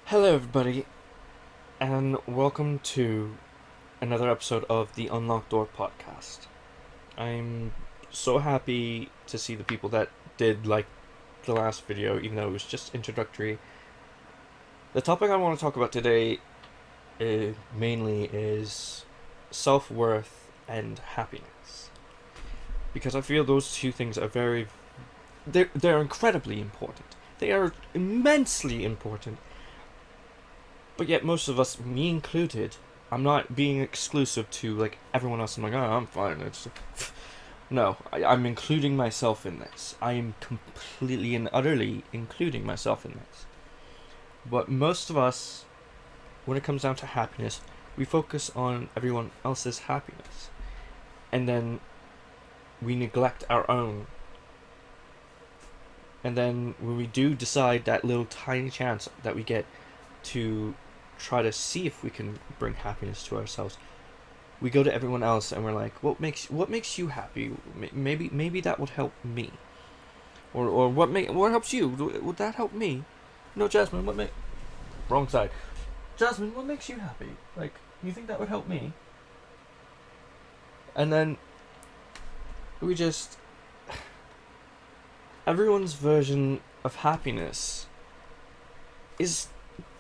Hello, everybody, and welcome to another episode of the Unlocked Door podcast. I'm so happy to see the people that did like the last video, even though it was just introductory. The topic I want to talk about today mainly is self worth and happiness, because I feel those two things are they're incredibly important. They are immensely important. But yet, most of us, me included, I'm not being exclusive to like everyone else. I'm like, oh, I'm fine. It's no, I'm including myself in this. I am completely and utterly including myself in this. But most of us, when it comes down to happiness, we focus on everyone else's happiness, and then we neglect our own. And then when we do decide that little tiny chance that we get to try to see if we can bring happiness to ourselves, we go to everyone else and we're like, what makes you happy? Maybe that would help me, or what helps you? Would that help me? No, Jasmine, what make wrong side? Jasmine, what makes you happy? Like, you think that would help me? And then we just everyone's version of happiness is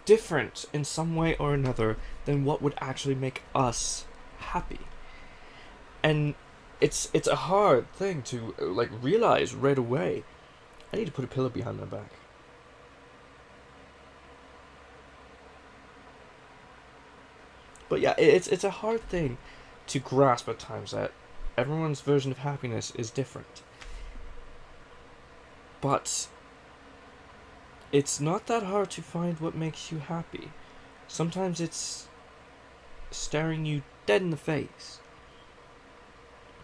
different in some way or another than what would actually make us happy. And it's a hard thing to like realize right away. I need to put a pillow behind my back. But yeah, it's a hard thing to grasp at times that everyone's version of happiness is different. But it's not that hard to find what makes you happy. Sometimes it's staring you dead in the face.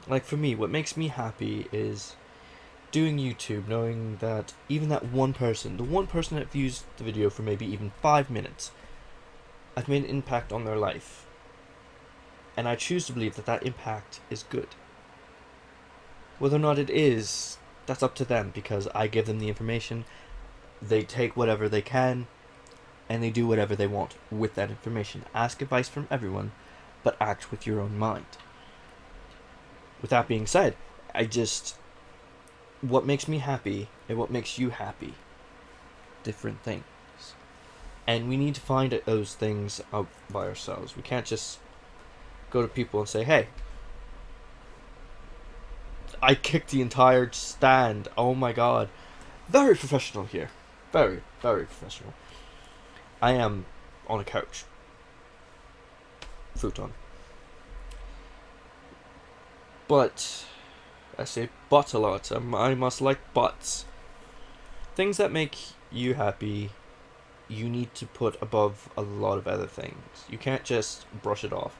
Like for me, what makes me happy is doing YouTube, knowing that even that one person, the one person that views the video for maybe even 5 minutes, I've made an impact on their life. And I choose to believe that that impact is good. Whether or not it is, that's up to them, because I give them the information, they take whatever they can, and they do whatever they want with that information. Ask advice from everyone, but act with your own mind. With that being said, what makes me happy and what makes you happy, different things. And we need to find those things out by ourselves. We can't just go to people and say, hey, I kicked the entire stand. Oh my god. Very professional here. Very, very professional. I am on a couch. Futon. But I say but a lot. I must like buts. Things that make you happy, you need to put above a lot of other things. You can't just brush it off.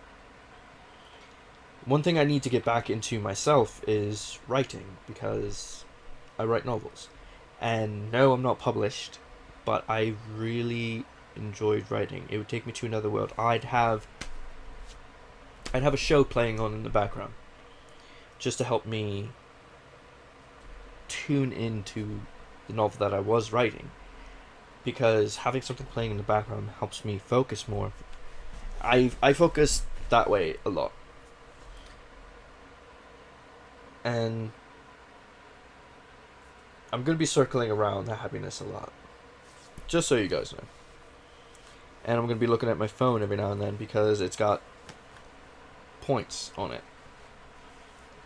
One thing I need to get back into myself is writing, because I write novels. And no, I'm not published, but I really enjoyed writing. It would take me to another world. I'd have a show playing on in the background, just to help me tune into the novel that I was writing, because having something playing in the background helps me focus more. I focus that way a lot. And I'm going to be circling around the happiness a lot, just so you guys know. And I'm going to be looking at my phone every now and then, because it's got points on it.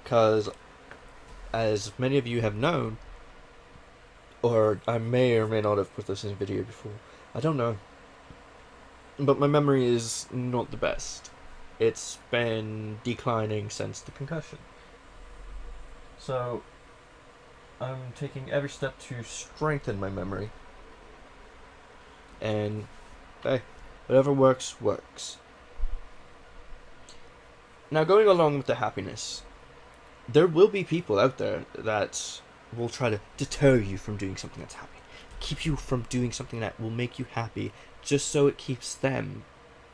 Because, as many of you have known, or I may or may not have put this in a video before, I don't know, but my memory is not the best. It's been declining since the concussion. So, I'm taking every step to strengthen my memory. And, hey, whatever works, works. Now, going along with the happiness, there will be people out there that will try to deter you from doing something that's happy. Keep you from doing something that will make you happy, just so it keeps them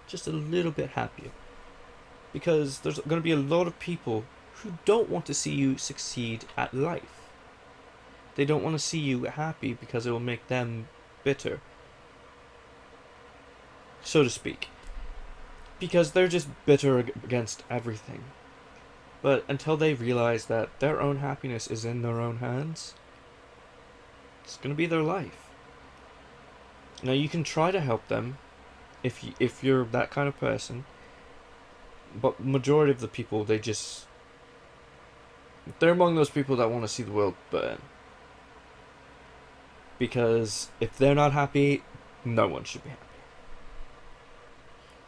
just a little bit happier. Because there's going to be a lot of people who don't want to see you succeed at life. They don't want to see you happy because it will make them bitter. so to speak, because they're just bitter against everything. But until they realize that their own happiness is in their own hands, it's gonna be their life. Now you can try to help them if you're that kind of person, but majority of the people, they're among those people that want to see the world burn. Because if they're not happy, no one should be happy.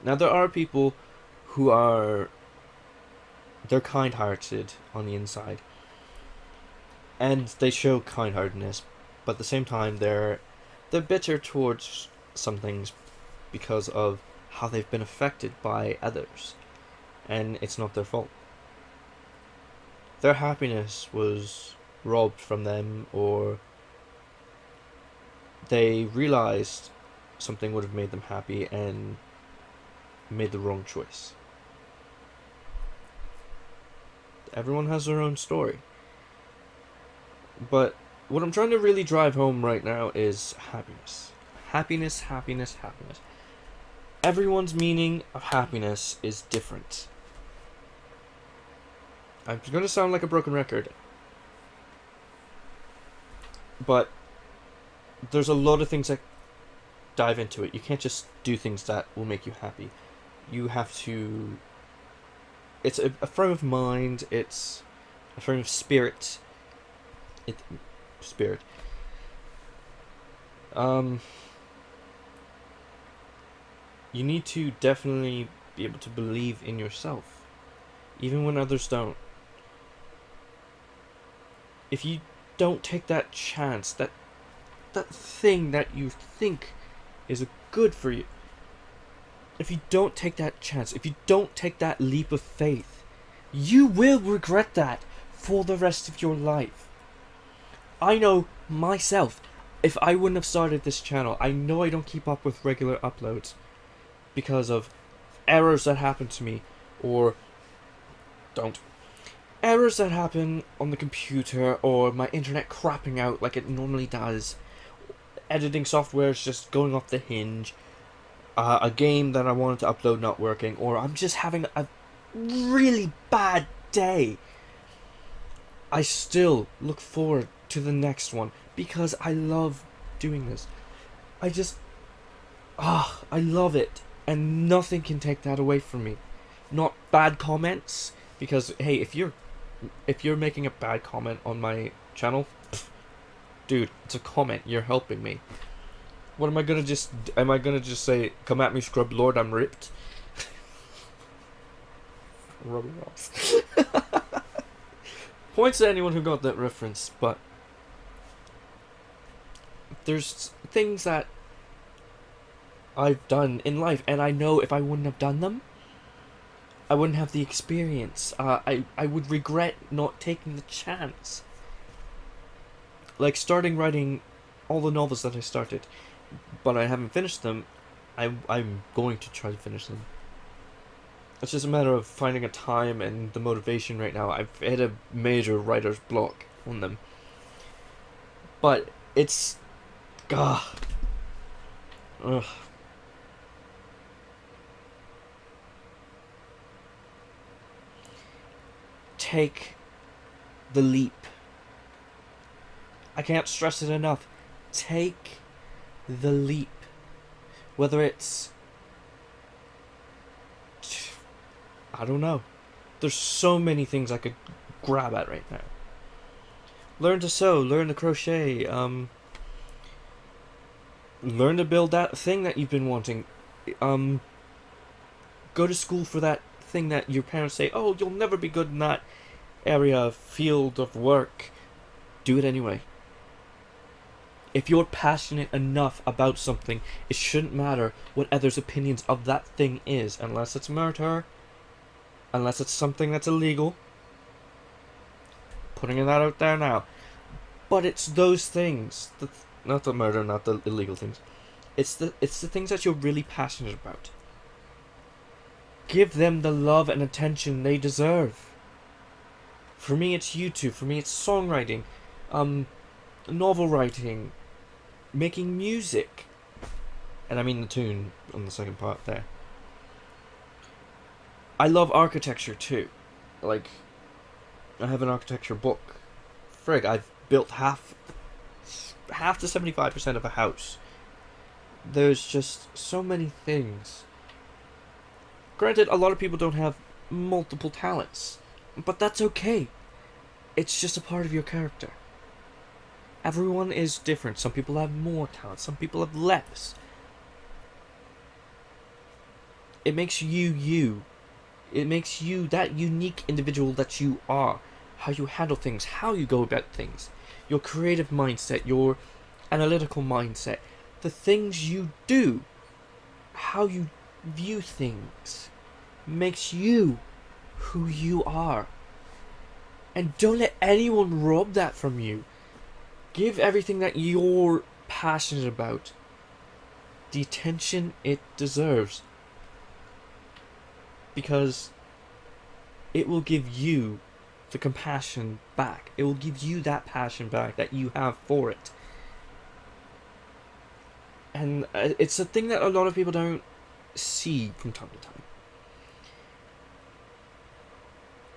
Now there are people who they're kind-hearted on the inside, and they show kind-heartedness, but at the same time they're bitter towards some things because of how they've been affected by others, and it's not their fault. Their happiness was robbed from them, or they realized something would have made them happy and made the wrong choice. Everyone has their own story. But what I'm trying to really drive home right now is happiness. Happiness, happiness, happiness. Everyone's meaning of happiness is different. I'm going to sound like a broken record, but there's a lot of things that dive into it. You can't just do things that will make you happy. You have to... It's a frame of mind, it's a frame of spirit. Spirit. You need to definitely be able to believe in yourself, even when others don't. If you don't take that chance, that thing that you think is good for you, if you don't take that chance, if you don't take that leap of faith, you will regret that for the rest of your life. I know myself, if I wouldn't have started this channel, I know I don't keep up with regular uploads because of errors that happen to me, or errors that happen on the computer, or my internet crapping out like it normally does, editing software is just going off the hinge, a game that I wanted to upload not working, or I'm just having a really bad day. I still look forward to the next one because I love doing this. I love it, and nothing can take that away from me. Not bad comments, because hey, if you're making a bad comment on my channel, dude, it's a comment, you're helping me. What am I gonna just say, come at me, scrub lord, I'm ripped? Rubber balls. Points to anyone who got that reference, but there's things that I've done in life, and I know if I wouldn't have done them, I wouldn't have the experience. I would regret not taking the chance. Like starting writing all the novels that I started, but I haven't finished them. I'm going to try to finish them. It's just a matter of finding a time and the motivation right now. I've hit a major writer's block on them. But it's... Ugh. Take the leap. I can't stress it enough. Take the leap. Whether it's... I don't know. There's so many things I could grab at right now. Learn to sew, learn to crochet, learn to build that thing that you've been wanting. Go to school for that thing that your parents say, oh, you'll never be good in that area, field of work. Do it anyway. If you're passionate enough about something, it shouldn't matter what others' opinions of that thing is, unless it's murder, unless it's something that's illegal. Putting that out there now. But it's those things, not the murder, not the illegal things. It's the things that you're really passionate about. Give them the love and attention they deserve. For me, it's YouTube. For me, it's songwriting, novel writing, making music, and I mean the tune on the second part there. I love architecture too. Like, I have an architecture book. Frig, I've built half to 75% of a house. There's just so many things. Granted, a lot of people don't have multiple talents, but that's okay. It's just a part of your character. Everyone is different. Some people have more talent, some people have less. It makes you you. It makes you that unique individual that you are. How you handle things, how you go about things. Your creative mindset, your analytical mindset, the things you do, how you view things, makes you who you are. And don't let anyone rob that from you. Give everything that you're passionate about the attention it deserves. Because it will give you the compassion back. It will give you that passion back that you have for it. And it's a thing that a lot of people don't see from time to time.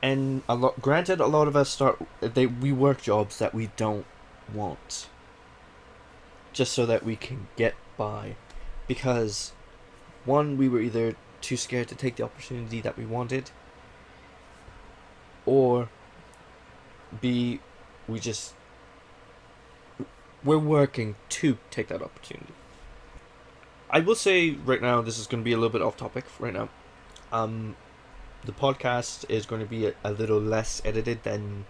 And granted, a lot of us we work jobs that we don't want, just so that we can get by, because one, we were either too scared to take the opportunity that we wanted, or B, we're working to take that opportunity. I will say right now, this is going to be a little bit off topic right now. The podcast is going to be a little less edited than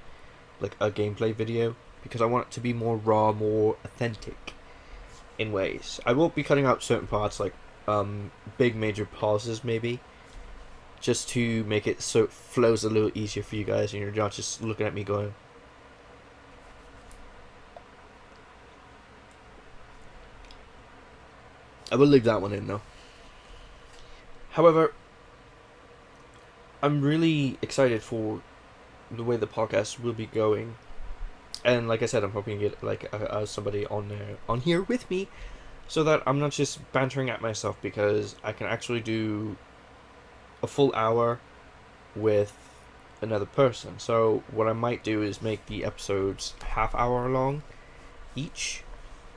like a gameplay video, because I want it to be more raw, more authentic in ways. I will be cutting out certain parts, like big major pauses maybe, just to make it so it flows a little easier for you guys and you're not just looking at me going, I will leave that one in though. However, I'm really excited for the way the podcast will be going, and like I said, I'm hoping to get like somebody on here with me, so that I'm not just bantering at myself, because I can actually do a full hour with another person. So what I might do is make the episodes half hour long each,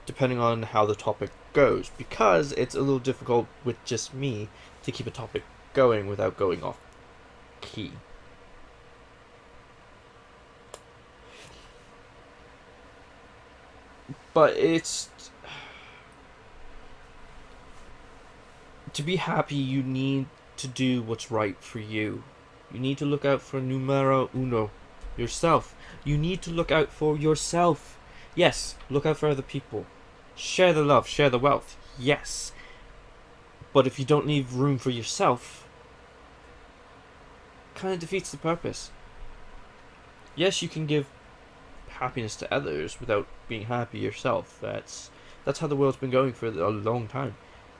depending on how the topic goes, because it's a little difficult with just me to keep a topic going without going off key. But it's, to be happy, you need to do what's right for you. You need to look out for numero uno, yourself. You need to look out for yourself. Yes, look out for other people. Share the love, share the wealth. Yes. But if you don't leave room for yourself, it kind of defeats the purpose. Yes, you can give happiness to others without being happy yourself. That's how the world's been going for a long time.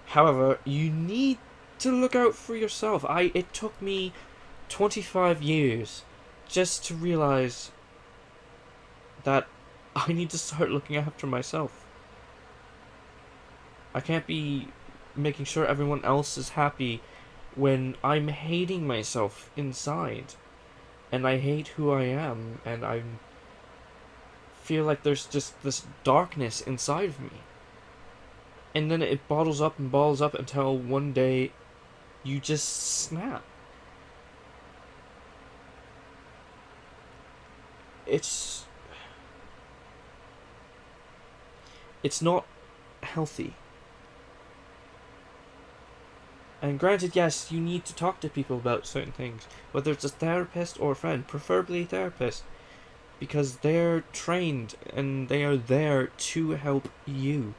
However, you need to look out for yourself. It took me 25 years just to realize that I need to start looking after myself. I can't be making sure everyone else is happy when I'm hating myself inside, and I hate who I am, and I feel like there's just this darkness inside of me. And then it bottles up and balls up until one day you just snap. It's not healthy. And granted, yes, you need to talk to people about certain things, whether it's a therapist or a friend, preferably a therapist, because they're trained and they are there to help you.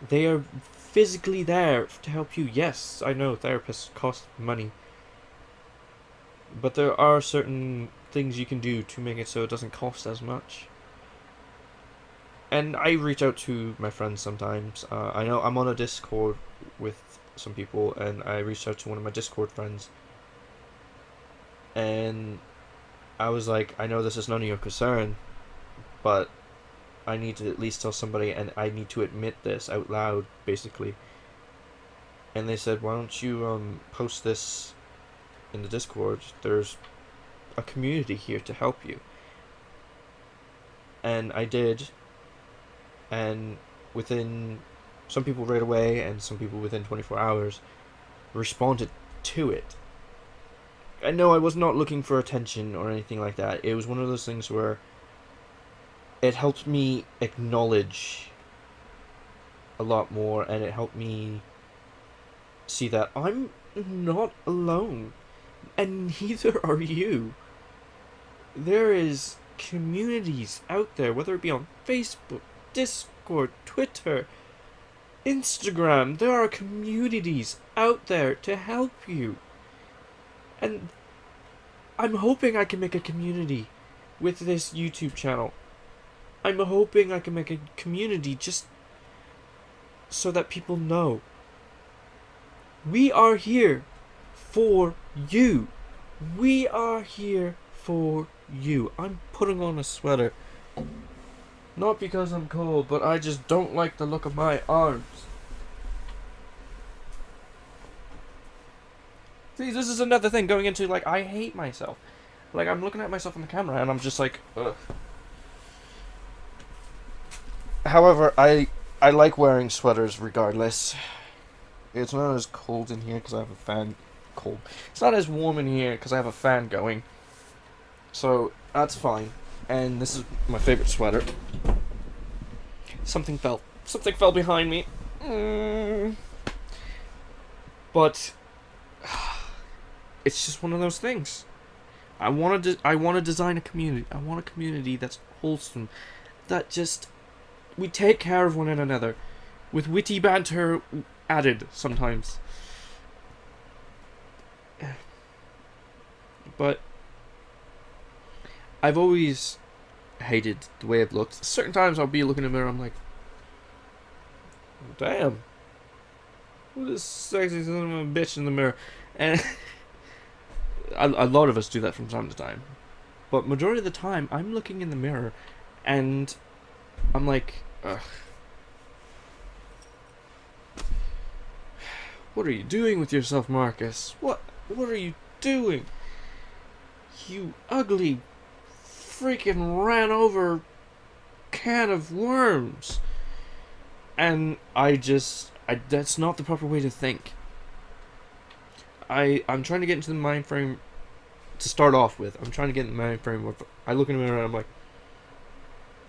They are physically there to help you. Yes, I know therapists cost money, but there are certain things you can do to make it so it doesn't cost as much. And I reach out to my friends sometimes. I know I'm on a Discord with some people, and I reached out to one of my Discord friends, and I was like, I know this is none of your concern, but I need to at least tell somebody, and I need to admit this out loud, basically. And they said, why don't you post this in the Discord? There's a community here to help you. And I did, and within, some people right away and some people within 24 hours responded to it. I know I was not looking for attention or anything like that. It was one of those things where it helped me acknowledge a lot more, and it helped me see that I'm not alone, and neither are you. There is communities out there, whether it be on Facebook, Discord, Twitter, Instagram. There are communities out there to help you. And I'm hoping I can make a community with this YouTube channel. I'm hoping I can make a community just so that people know. We are here for you. We are here for you. I'm putting on a sweater. Not because I'm cold, but I just don't like the look of my arms. See, this is another thing going into, like, I hate myself. Like, I'm looking at myself on the camera and I'm just like, ugh. However, I like wearing sweaters regardless. It's not as cold in here because I have a fan. Cold. It's not as warm in here because I have a fan going. So, that's fine. And this is my favorite sweater. Something fell. Something fell behind me. But it's just one of those things. I want to design a community. I want a community that's wholesome, that just we take care of one another, with witty banter added sometimes. But I've always hated the way I've looked. Certain times I'll be looking in the mirror, I'm like, damn, who this sexy son of a bitch in the mirror? And a lot of us do that from time to time. But majority of the time, I'm looking in the mirror, and I'm like, ugh. What are you doing with yourself, Marcus? What are you doing? You ugly, freaking ran over can of worms. And that's not the proper way to think. I'm trying to get into the mind frame to start off with. I'm trying to get in the mind frame where I look in the mirror and I'm like,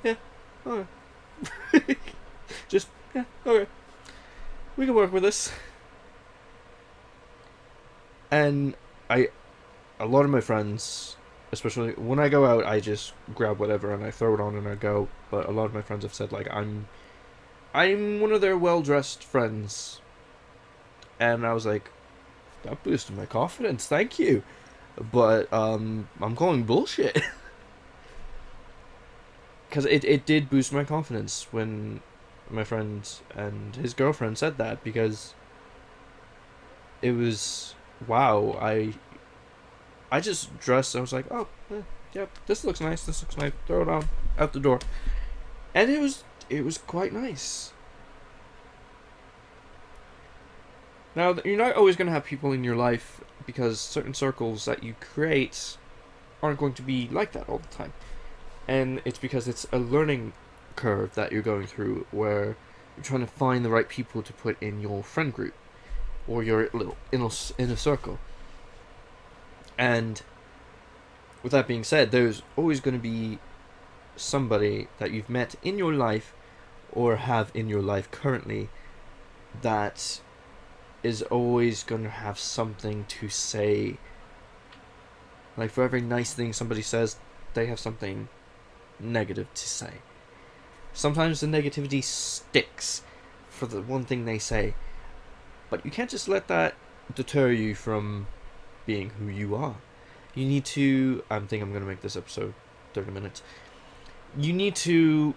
yeah, okay. Just, yeah, okay. We can work with this. And a lot of my friends, especially when I go out, I just grab whatever and I throw it on and I go. But a lot of my friends have said, like, I'm one of their well-dressed friends. And I was like, that boosted my confidence, thank you. But I'm calling bullshit. Because it did boost my confidence when my friend and his girlfriend said that, because it was, wow, I just dressed, I was like, oh, yep, this looks nice, throw it on, out the door. And it was quite nice. Now, you're not always going to have people in your life, because certain circles that you create aren't going to be like that all the time. And it's because it's a learning curve that you're going through, where you're trying to find the right people to put in your friend group, or your little inner circle. And with that being said, there's always going to be somebody that you've met in your life, or have in your life currently, that is always going to have something to say. Like, for every nice thing somebody says, they have something negative to say. Sometimes the negativity sticks for the one thing they say, but you can't just let that deter you from being who you are. You need to, I think I'm going to make this episode 30 minutes. You need to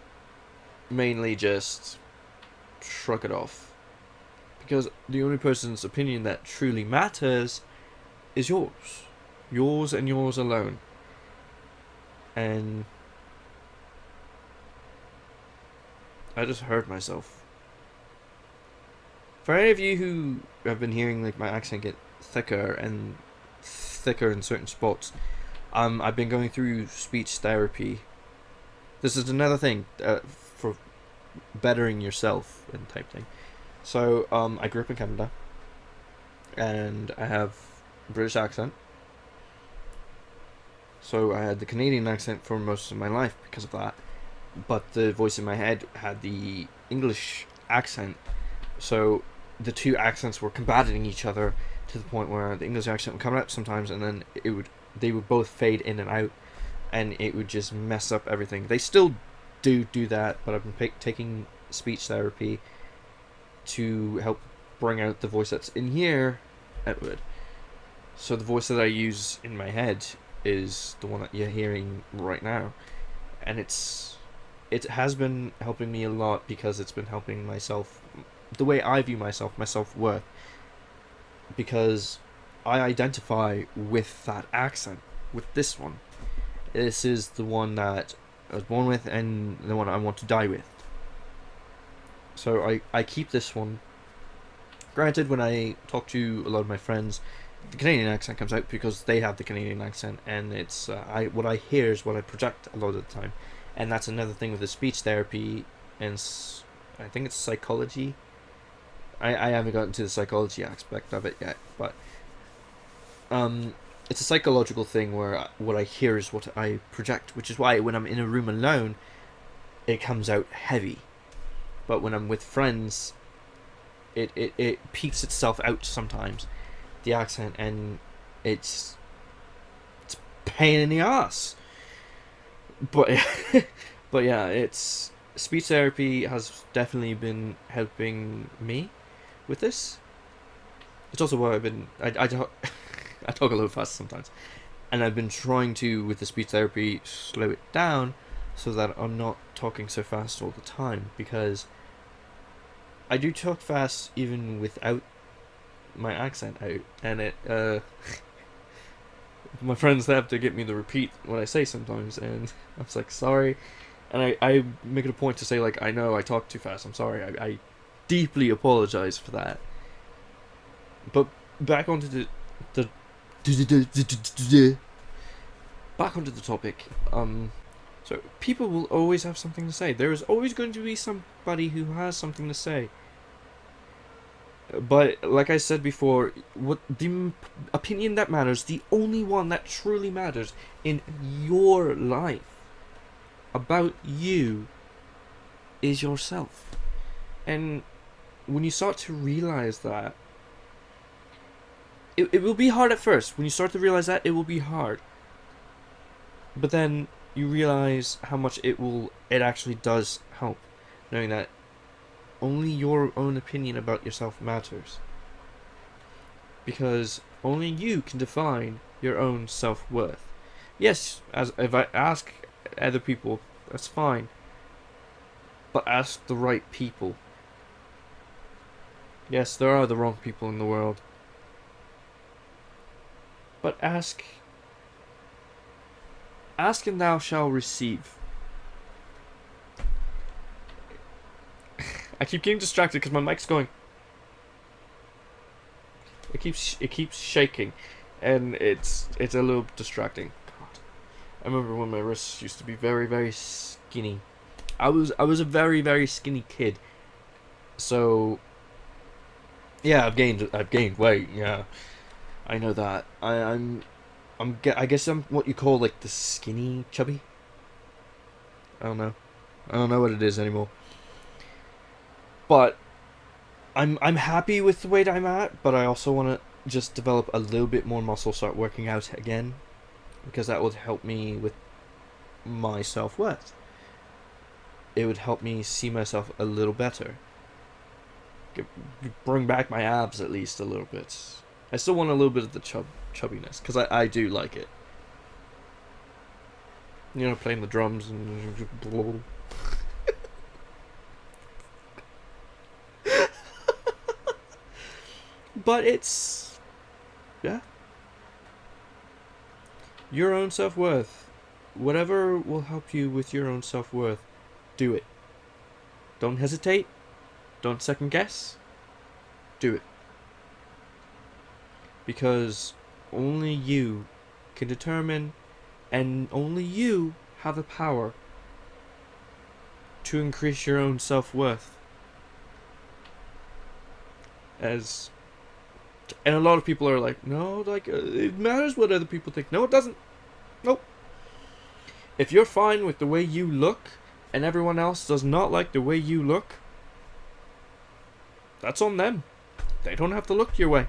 mainly just shrug it off, because the only person's opinion that truly matters is yours and yours alone. And I just heard myself. For any of you who have been hearing like my accent get thicker and thicker in certain spots, I've been going through speech therapy. This is another thing for bettering yourself and type thing. So I grew up in Canada, and I have a British accent. So I had the Canadian accent for most of my life because of that. But the voice in my head had the English accent. So the two accents were combating each other to the point where the English accent would come out sometimes, and then they would both fade in and out, and it would just mess up everything. They still do that, but I've been taking speech therapy to help bring out the voice that's in here, Edward. So the voice that I use in my head is the one that you're hearing right now, and it has been helping me a lot because it's been helping myself, the way I view myself, my self-worth, because I identify with that accent, with this one. This is the one that I was born with and the one I want to die with. So I keep this one. Granted, when I talk to a lot of my friends, the Canadian accent comes out because they have the Canadian accent, and it's what I hear is what I project a lot of the time, and that's another thing with the speech therapy, and I think it's psychology. I haven't gotten to the psychology aspect of it yet, but it's a psychological thing where what I hear is what I project, which is why when I'm in a room alone, it comes out heavy, but when I'm with friends, it peaks itself out sometimes, the accent, and it's pain in the ass. But but yeah, it's speech therapy has definitely been helping me with this. It's also why I talk I talk a little fast sometimes, and I've been trying to, with the speech therapy, slow it down so that I'm not talking so fast all the time, because I do talk fast even without my accent out, and it my friends have to get me to repeat what I say sometimes, and I was like, sorry, and I make it a point to say, like, I know I talk too fast, I'm sorry, I deeply apologize for that. But back onto the back onto the topic. So people will always have something to say. There is always going to be somebody who has something to say. But like I said before, what the opinion that matters, the only one that truly matters in your life about you, is yourself. And when you start to realize that, it will be hard at first. When you start to realize that, it will be hard. But then you realize how much it actually does help, knowing that only your own opinion about yourself matters. Because only you can define your own self-worth. Yes, as if I ask other people, that's fine. But ask the right people. Yes, there are the wrong people in the world. But ask and thou shalt receive. I keep getting distracted because my mic's going. It keeps shaking, and it's a little distracting. God, I remember when my wrists used to be very, very skinny. I was a very, very skinny kid. So yeah, I've gained weight. Yeah, I know that. I guess I'm what you call like the skinny chubby. I don't know what it is anymore. But I'm happy with the weight I'm at, but I also want to just develop a little bit more muscle, start working out again, because that would help me with my self-worth. It would help me see myself a little better. Bring back my abs at least a little bit. I still want a little bit of the chubbiness, because I do like it. You know, playing the drums and... But it's... yeah. Your own self-worth. Whatever will help you with your own self-worth, do it. Don't hesitate. Don't second guess. Do it. Because only you can determine, and only you have the power to increase your own self-worth. And a lot of people are like, no, like, it matters what other people think. No, it doesn't. Nope. If you're fine with the way you look, and everyone else does not like the way you look, that's on them. They don't have to look your way.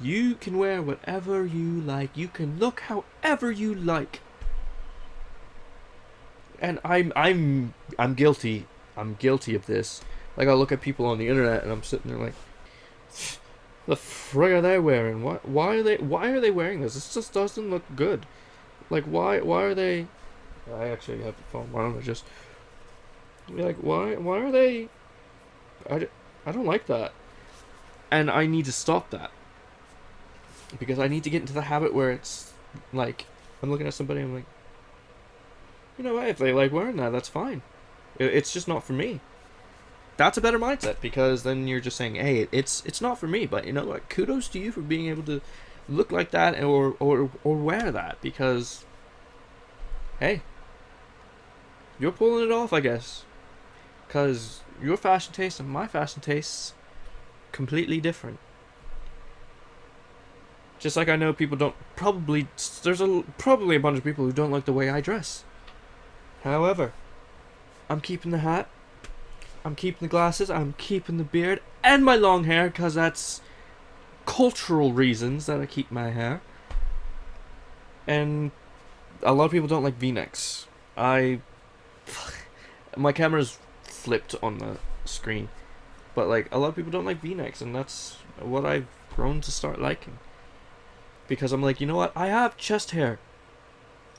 You can wear whatever you like. You can look however you like. And I'm guilty. I'm guilty of this. Like, I look at people on the internet and I'm sitting there like, the frig are they wearing? Why are they wearing this? This just doesn't look good. Like, why are they? I actually have the phone. Why don't I just be like, why are they? I don't like that, and I need to stop that because I need to get into the habit where it's like I'm looking at somebody and I'm like, you know what? If they like wearing that, that's fine. It's just not for me. That's a better mindset, because then you're just saying, hey, it's not for me, but you know what? Kudos to you for being able to look like that or wear that, because hey, you're pulling it off, I guess. Because your fashion taste and my fashion tastes completely different. Just like I know people don't there's probably a bunch of people who don't like the way I dress. However, I'm keeping the hat, I'm keeping the glasses, I'm keeping the beard and my long hair, because that's cultural reasons that I keep my hair. And a lot of people don't like V-necks. My camera's flipped on the screen, but like a lot of people don't like V-necks, and that's what I've grown to start liking. Because I'm like, you know what? I have chest hair.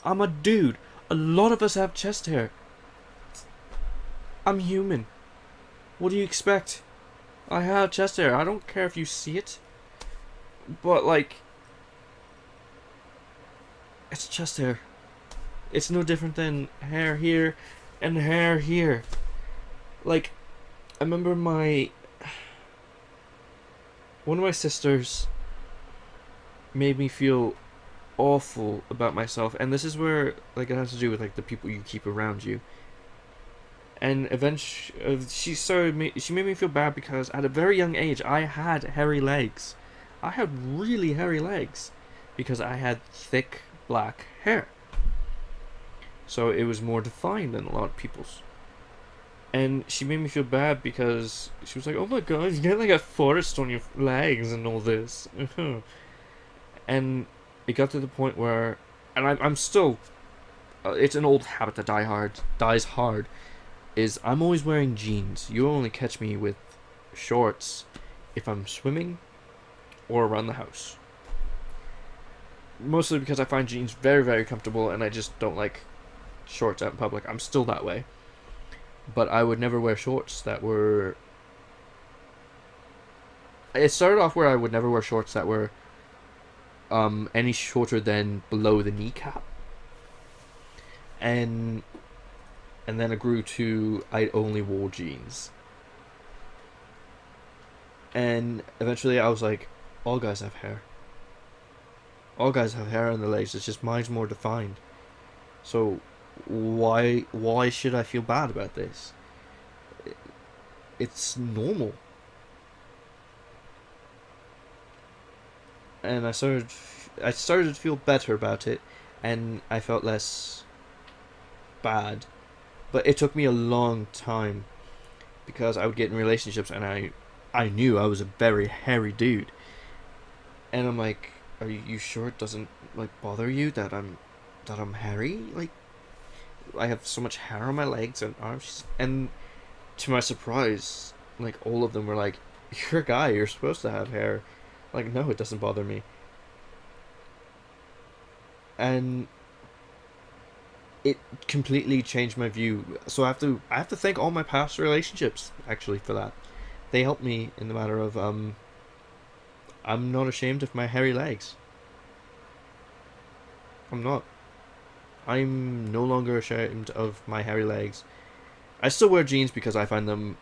I'm a dude. A lot of us have chest hair. I'm human. What do you expect? I have chest hair. I don't care if you see it. But like, it's chest hair. It's no different than hair here and hair here. Like, I remember one of my sisters made me feel awful about myself, and this is where like it has to do with like the people you keep around you. And eventually, she made me feel bad because at a very young age I had hairy legs. I had really hairy legs because I had thick black hair. So it was more defined than a lot of people's. And she made me feel bad because she was like, oh my god, you get like a forest on your legs and all this. And it got to the point where, and I'm still, it's an old habit that dies hard, is I'm always wearing jeans. You only catch me with shorts if I'm swimming or around the house. Mostly because I find jeans very, very comfortable, and I just don't like shorts out in public. I'm still that way. But I would never wear shorts that were... It started off where I would never wear shorts that were any shorter than below the kneecap. And then it grew to I only wore jeans. And eventually I was like, all guys have hair. All guys have hair on their legs, it's just mine's more defined. So why should I feel bad about this? It's normal. And I started to feel better about it, and I felt less bad. But it took me a long time, because I would get in relationships and I knew I was a very hairy dude. And I'm like, are you sure it doesn't like bother you that I'm hairy? Like, I have so much hair on my legs and arms. And to my surprise, like, all of them were like, you're a guy, you're supposed to have hair. Like, no, it doesn't bother me. And it completely changed my view. So I have to thank all my past relationships, actually, for that. They helped me in the matter of I'm not ashamed of my hairy legs. I'm not. I'm no longer ashamed of my hairy legs. I still wear jeans because I find them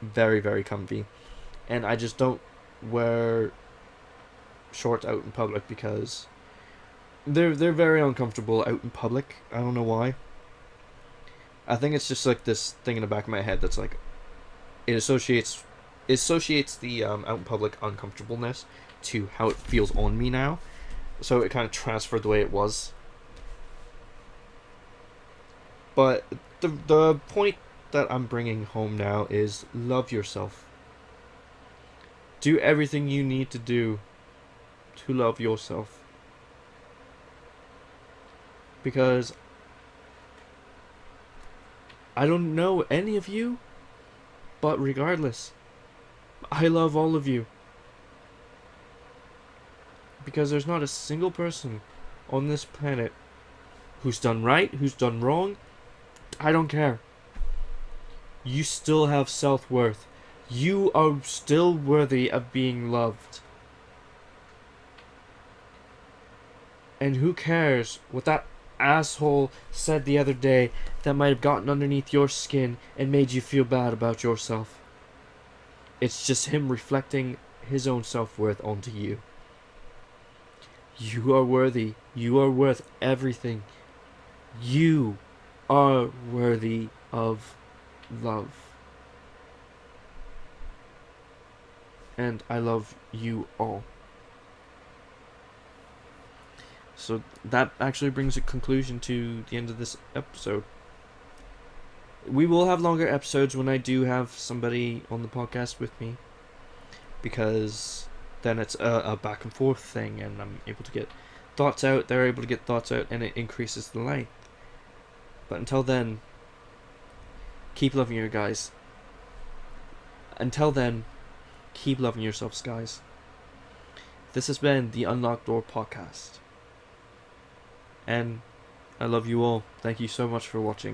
very, very comfy. And I just don't wear shorts out in public because they're very uncomfortable out in public. I don't know why. I think it's just like this thing in the back of my head that's like it associates the out in public uncomfortableness to how it feels on me now. So it kind of transferred the way it was. But the point that I'm bringing home now is love yourself. Do everything you need to do to love yourself. Because I don't know any of you, but regardless, I love all of you. Because there's not a single person on this planet who's done right, who's done wrong. I don't care. You still have self-worth. You are still worthy of being loved. And who cares what that asshole said the other day that might have gotten underneath your skin and made you feel bad about yourself? It's just him reflecting his own self-worth onto you. You are worthy. You are worth everything. You are worthy of love. And I love you all. So that actually brings a conclusion to the end of this episode. We will have longer episodes when I do have somebody on the podcast with me, because then it's a back and forth thing, and I'm able to get thoughts out, they're able to get thoughts out, and it increases the length. But until then, keep loving your guys. Until then, keep loving yourselves, guys. This has been the Unlocked Door Podcast. And I love you all. Thank you so much for watching.